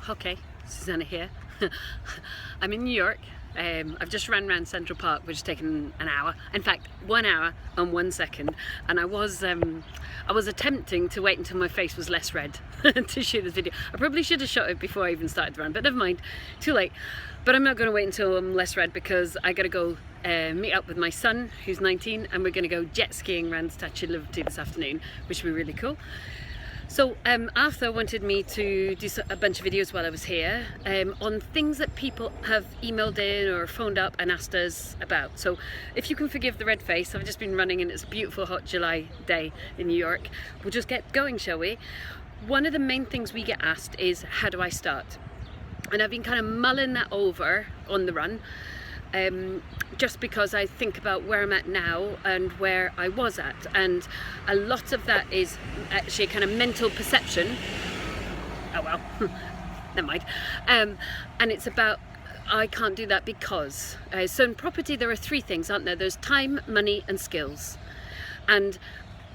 Okay, Susannah here. I'm in New York. I've just ran around Central Park, which has taken an hour. In fact, 1 hour and 1 second. And I was attempting to wait until my face was less red to shoot this video. I probably should have shot it before I even started the run, but never mind, too late. But I'm not going to wait until I'm less red because I got to go meet up with my son, who's 19, and we're going to go jet skiing around the Statue of Liberty this afternoon, which will be really cool. So Arthur wanted me to do a bunch of videos while I was here on things that people have emailed in or phoned up and asked us about. So if you can forgive the red face, I've just been running and it's a beautiful hot July day in New York. We'll just get going, shall we? One of the main things we get asked is, how do I start? And I've been kind of mulling that over on the run. Just because I think about where I'm at now and where I was at, and a lot of that is actually a kind of mental perception. Oh well, never mind. And it's about, I can't do that because. So in property there are three things, aren't there? There's time, money and skills. And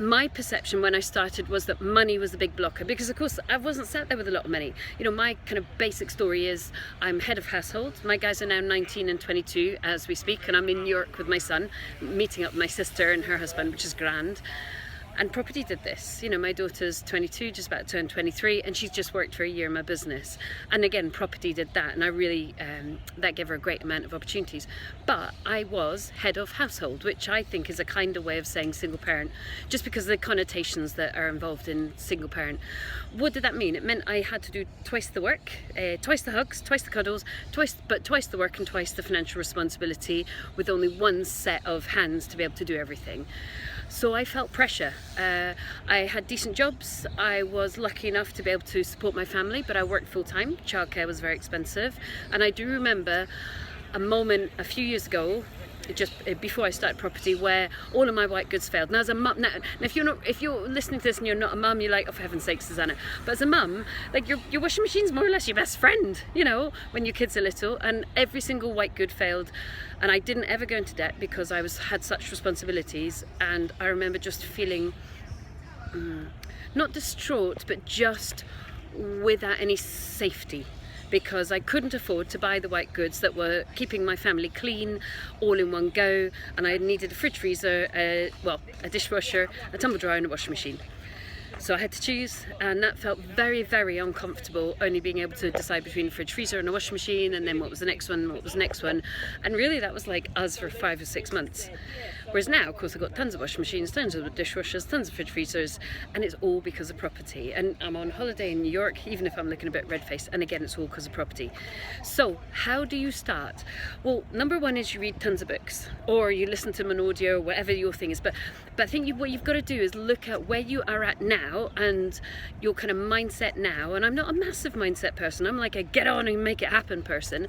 my perception when I started was that money was the big blocker, because of course I wasn't sat there with a lot of money. You know, my kind of basic story is I'm head of household. My guys are now 19 and 22 as we speak, and I'm in New York with my son, meeting up with my sister and her husband, which is grand. And property did this. You know, my daughter's 22, just about to turn 23, and she's just worked for a year in my business. And again, property did that, and I really, that gave her a great amount of opportunities. But I was head of household, which I think is a kind of way of saying single parent, just because of the connotations that are involved in single parent. What did that mean? It meant I had to do twice the work, twice the hugs, twice the cuddles, twice the work and twice the financial responsibility, with only one set of hands to be able to do everything. So I felt pressure. I had decent jobs. I was lucky enough to be able to support my family, but I worked full time. Childcare was very expensive. And I do remember a moment a few years ago, just before I started property, where all of my white goods failed. Now as a mum, now if you're listening to this and you're not a mum, you're like, oh, for heaven's sake, Susannah. But as a mum, like your washing machine's more or less your best friend, you know, when your kids are little. And every single white good failed, and I didn't ever go into debt because I had such responsibilities. And I remember just feeling not distraught, but just without any safety, because I couldn't afford to buy the white goods that were keeping my family clean all in one go, and I needed a fridge freezer, a dishwasher, a tumble dryer and a washing machine. So I had to choose, and that felt very, very uncomfortable, only being able to decide between a fridge freezer and a washing machine, and then what was the next one, and really that was like us for 5 or 6 months. Whereas now, of course, I've got tons of washing machines, tons of dishwashers, tons of fridge freezers, and it's all because of property. And I'm on holiday in New York, even if I'm looking a bit red-faced, and again, it's all because of property. So how do you start? Well, number one is you read tons of books, or you listen to them on audio, whatever your thing is. But I think what you've got to do is look at where you are at now and your kind of mindset now. And I'm not a massive mindset person. I'm like a get on and make it happen person.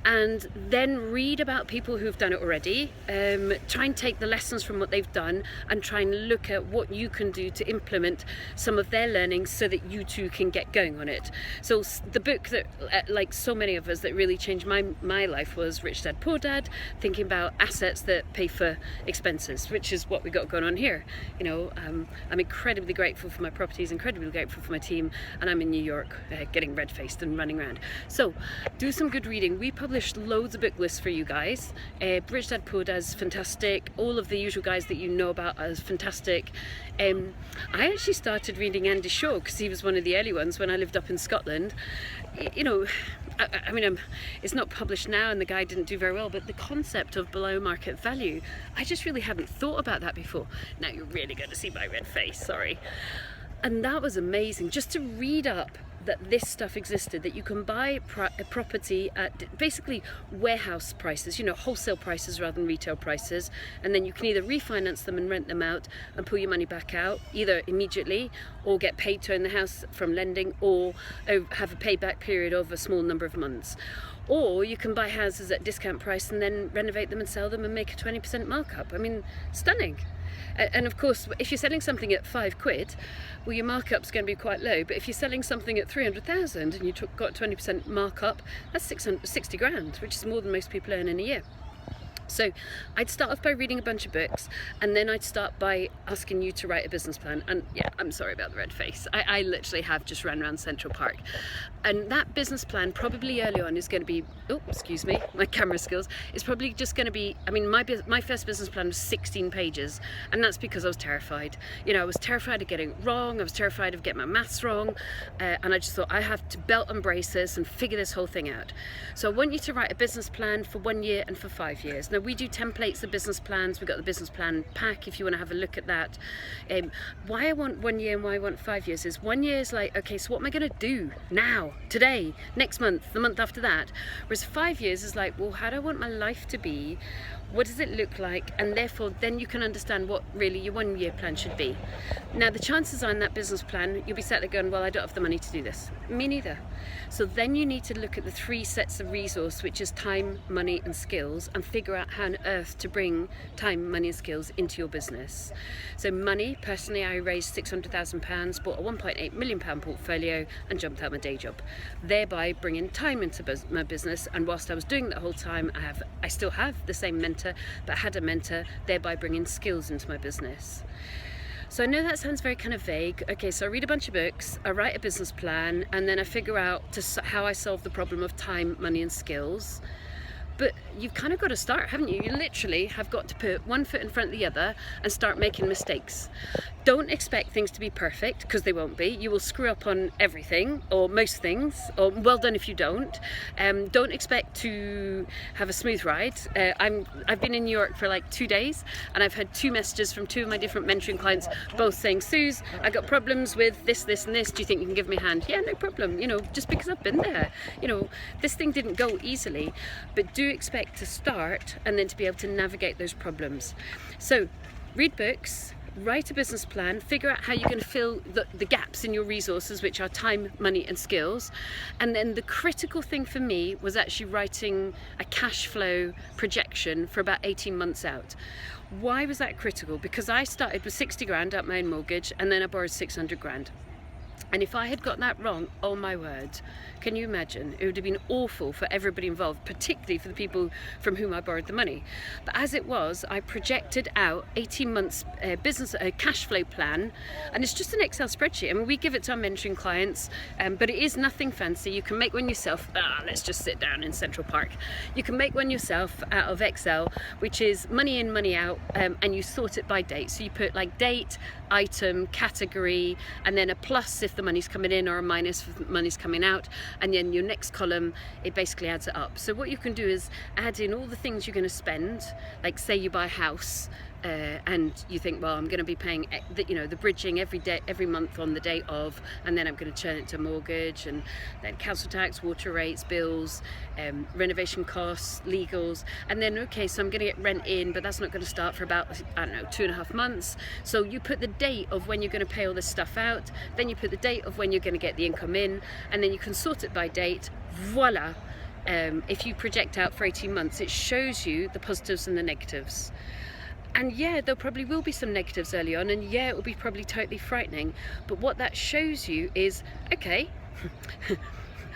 And then read about people who've done it already, try and take the lessons from what they've done and try and look at what you can do to implement some of their learnings so that you too can get going on it. So the book that, like so many of us, that really changed my life was Rich Dad Poor Dad, thinking about assets that pay for expenses, which is what we got going on here. You know, I'm incredibly grateful for my properties, incredibly grateful for my team, and I'm in New York getting red-faced and running around. So do some good reading. We published loads of book lists for you guys. Rich Dad Poor Dad is fantastic. All of the usual guys that you know about are fantastic. I actually started reading Andy Shaw because he was one of the early ones when I lived up in Scotland. You know, I mean, it's not published now and the guy didn't do very well, but the concept of below market value, I just really hadn't thought about that before. Now you're really going to see my red face, sorry. And that was amazing, just to read up that this stuff existed, that you can buy a property at basically warehouse prices, you know, wholesale prices rather than retail prices, and then you can either refinance them and rent them out and pull your money back out either immediately or get paid to own the house from lending, or have a payback period of a small number of months. Or you can buy houses at discount price and then renovate them and sell them and make a 20% markup. I mean, stunning. And of course, if you're selling something at £5, well, your markup's going to be quite low. But if you're selling something at 300,000 and you got 20% markup, that's 60 grand, which is more than most people earn in a year. So I'd start off by reading a bunch of books, and then I'd start by asking you to write a business plan. And yeah, I'm sorry about the red face. I literally have just run around Central Park. And that business plan probably early on is going to be, oh, excuse me, my camera skills, is probably just going to be, I mean, my first business plan was 16 pages. And that's because I was terrified. You know, I was terrified of getting it wrong. I was terrified of getting my maths wrong. And I just thought, I have to belt and brace this and figure this whole thing out. So I want you to write a business plan for 1 year and for 5 years. Now, we do templates of business plans. We've got the business plan pack if you want to have a look at that. Why I want 1 year and why I want 5 years is 1 year is like, okay, so what am I going to do now, today, next month, the month after that? Whereas 5 years is like, well, how do I want my life to be? What does it look like? And therefore, then you can understand what really your 1 year plan should be. Now, the chances are in that business plan, you'll be sat there going, well, I don't have the money to do this. Me neither. So then you need to look at the 3 sets of resource, which is time, money, and skills, and figure out how on earth to bring time, money, and skills into your business. So money, personally, I raised £600,000, bought a £1.8 million portfolio, and jumped out my day job, thereby bringing time into my business. And whilst I was doing that whole time, I still have the same mentor, but had a mentor, thereby bringing skills into my business. So I know that sounds very kind of vague. Okay, so I read a bunch of books, I write a business plan, and then I figure out how I solve the problem of time, money, and skills. But you've kind of got to start, haven't you? You literally have got to put one foot in front of the other and start making mistakes. Don't expect things to be perfect, because they won't be. You will screw up on everything, or most things, or well done if you don't. Don't expect to have a smooth ride. I've been in New York for like 2 days, and I've had 2 messages from 2 of my different mentoring clients, both saying, Suze, I got problems with this, this, and this. Do you think you can give me a hand? Yeah, no problem. You know, just because I've been there. You know, this thing didn't go easily, but do expect to start and then to be able to navigate those problems. So read books, write a business plan, figure out how you're going to fill the gaps in your resources, which are time, money, and skills. And then the critical thing for me was actually writing a cash flow projection for about 18 months out. Why was that critical? Because I started with 60 grand out my own mortgage, and then I borrowed 600 grand. And if I had got that wrong, oh my word, can you imagine? It would have been awful for everybody involved, particularly for the people from whom I borrowed the money. But as it was, I projected out 18 months business cash flow plan, and it's just an Excel spreadsheet. I mean, we give it to our mentoring clients, but it is nothing fancy. You can make one yourself. Let's just sit down in Central Park. You can make one yourself out of Excel, which is money in, money out, and you sort it by date. So you put like date, item, category, and then a plus if the money's coming in, or a minus if the money's coming out, and then your next column, it basically adds it up. So what you can do is add in all the things you're going to spend, like say you buy a house, and you think, well, I'm going to be paying the bridging every month on the date of, and then I'm going to turn it to mortgage, and then council tax, water rates, bills, renovation costs, legals, and then okay, so I'm going to get rent in, but that's not going to start for about, I don't know, 2.5 months. So you put the date of when you're going to pay all this stuff out, then you put the date of when you're going to get the income in, and then you can sort it by date. Voila. If you project out for 18 months, it shows you the positives and the negatives. And yeah, there probably will be some negatives early on, and yeah, it will be probably totally frightening. But what that shows you is, okay,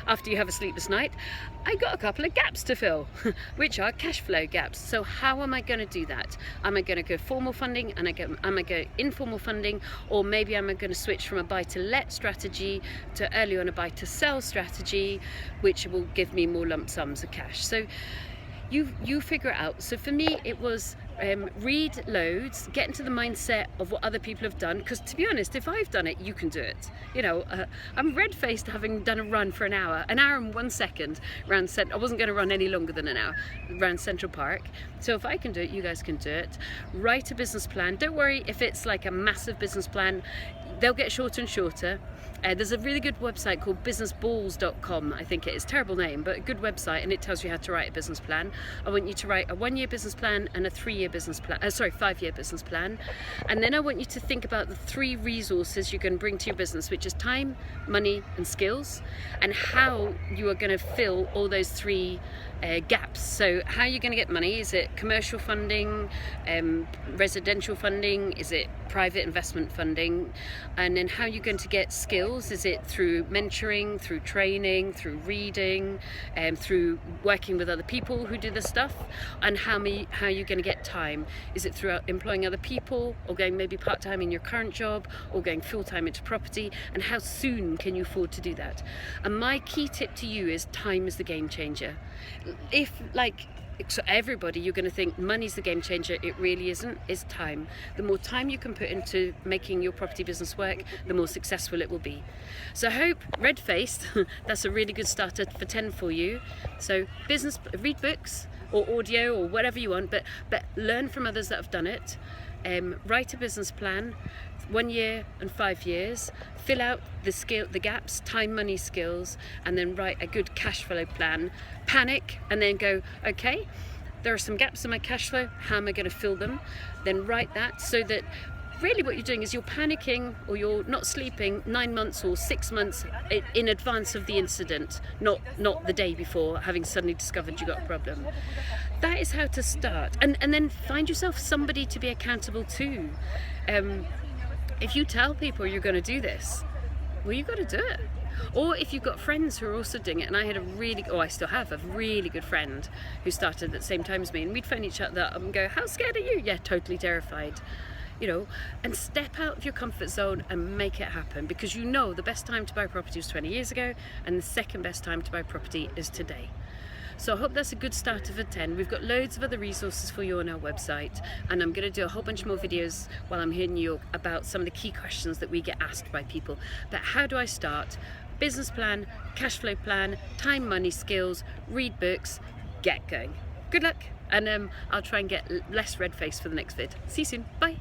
after you have a sleepless night, I got a couple of gaps to fill, which are cash flow gaps. So how am I going to do that? Am I going to go formal funding, and am I going informal funding, or maybe am I going to switch from a buy-to-let strategy to early on a buy-to-sell strategy, which will give me more lump sums of cash? So you figure it out. So for me, it was read loads, get into the mindset of what other people have done, because to be honest, if I've done it, you can do it. You know, I'm red-faced having done a run for an hour and 1 second around I wasn't going to run any longer than an hour around Central Park. So if I can do it, you guys can do it. Write a business plan. Don't worry if it's like a massive business plan, they'll get shorter and shorter. There's a really good website called businessballs.com, I think it is. Terrible name, but a good website, and it tells you how to write a business plan. I want you to write a 1-year business plan and a 3-year business plan, 5-year business plan. And then I want you to think about the 3 resources you're going to bring to your business, which is time, money, and skills, and how you are going to fill all those 3 gaps. So how are you going to get money? Is it commercial funding, residential funding? Is it private investment funding? And then how are you going to get skills? Is it through mentoring, through training, through reading, through working with other people who do the stuff? And how are you going to get time? Is it through employing other people, or going maybe part-time in your current job, or going full-time into property? And how soon can you afford to do that? And my key tip to you is time is the game changer. If so everybody, you're going to think money's the game changer. It really isn't. It's time. The more time you can put into making your property business work, the more successful it will be. So I hope, red-faced, that's a really good starter for 10 for you. So read books or audio or whatever you want, but learn from others that have done it. Write a business plan, 1 year and 5 years, fill out the gaps, time, money, skills, and then write a good cash flow plan. Panic and then go, okay, there are some gaps in my cash flow, how am I going to fill them? Then write that, so that really what you're doing is you're panicking or you're not sleeping 9 months or 6 months in advance of the incident, not the day before, having suddenly discovered you got a problem. That is how to start, and then find yourself somebody to be accountable to. If you tell people you're going to do this, well, you've got to do it. Or if you've got friends who are also doing it, and I still have a really good friend who started at the same time as me, and we'd phone each other up and go, how scared are you? Yeah, totally terrified. You know, and step out of your comfort zone and make it happen, because you know the best time to buy property was 20 years ago, and the second best time to buy property is today. So I hope that's a good starter for 10. We've got loads of other resources for you on our website, and I'm going to do a whole bunch more videos while I'm here in New York about some of the key questions that we get asked by people. But how do I start? Business plan, cash flow plan, time, money, skills, read books, get going. Good luck, and I'll try and get less red face for the next vid. See you soon. Bye.